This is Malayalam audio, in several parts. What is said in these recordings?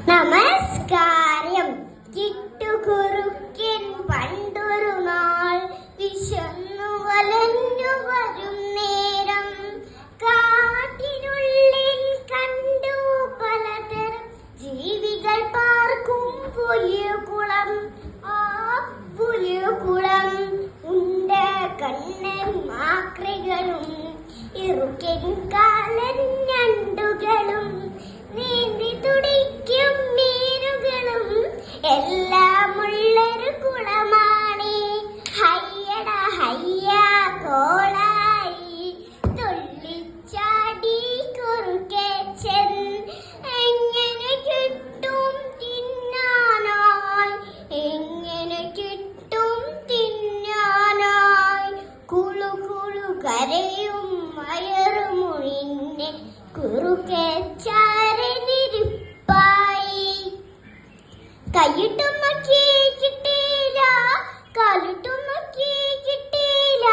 നമസ്കാരം. കിട്ടുകുറുക്കൻ പണ്ടൊരു നാൾ വിശന്നു വലഞ്ഞു വരും നേരം കാട്ടിനുള്ളിൽ കണ്ടു പലതരം ജീവികൾ പാർക്കും വലിയ കുളം. ആ വലിയ കുളം ഉണ്ട് കണ്ണൻ മാക്രികളും ഇറുക്കൻ കാലൻ ഞണ്ടുകളും നീന്തി തുടിക്കും മീനുകളും എല്ലാം ഉള്ളൊരു കുളമാണ്. ഹയ്യട ഹയ്യ കോളായി തുള്ളിച്ചാടി കുറുക്കച്ചൻ. എങ്ങനെ കിട്ടും തിന്നാനായി, എങ്ങനെ കിട്ടും തിന്നാനായി. കുളു കുളു കരയും വയറുമുഴിഞ്ഞ് കുറുക്കച്ചാരനിരിപ്പായി. കൈയിട്ടും നോക്കി കിട്ടിയില്ല, കാലിട്ടും നോക്കി കിട്ടിയില്ല.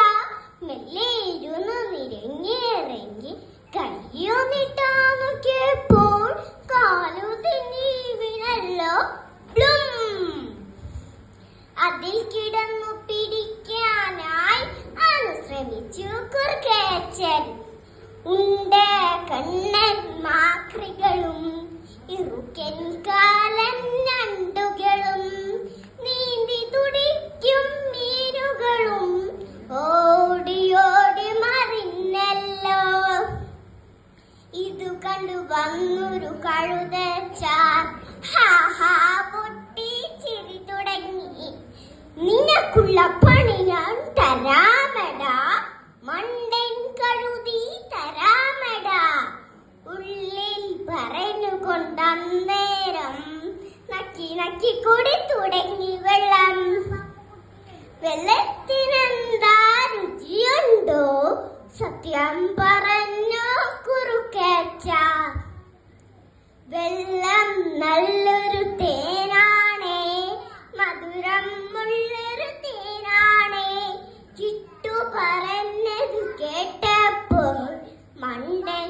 മെല്ലെ ഇരുന്ന് നിരങ്ങിയിറങ്ങി കയ്യോ നീട്ടാ നോക്കിയപ്പോൾ കാലു തിന്നി വീണല്ലോ. അതിൽ കിടന്നു പിടിക്കാനായി അനുശ്രമിച്ചു കുറുക്കച്ചൻ. ഉണ്ട് കണ്ണൻ മാക്രികളും ഇറുക്കൻ കാലൻ ഞണ്ടുകളും നീന്തി തുടിക്കും മീനുകളും ഓടി ഓടി മറിഞ്ഞല്ലോ. ഇതു കണ്ടു വന്നൊരു കഴുതച്ചാർ ഹാ പൊട്ടി ചിരി തുടങ്ങി. നിനക്കുള്ള പണി ഞാൻ തരാമടാ, മണ്ടൻ കഴുതി തരാമടാ. ഉള്ളിൽ പറഞ്ഞുകൊണ്ടന്നേരം നക്കി നക്കി കൂടി തുടങ്ങി വെള്ളം. വെള്ളത്തിനെന്താ രുചിയുണ്ടോ, സത്യം പറഞ്ഞോ കുറുക്കച്ച. വെള്ളം നല്ലൊരു തേനാണേ, മധുരം ഉള്ളൊരു തേനാണേ. കിട്ടു പറഞ്ഞത് കേട്ടപ്പോൾ മണ്ടൻ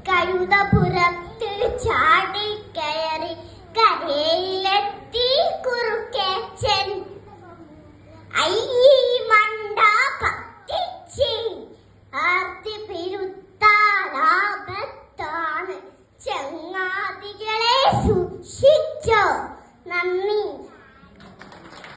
കഴുത പുറത്ത് ചാടിക്കയറി കരയിലെത്തി കുറുക്കച്ചൻ. അയ്യ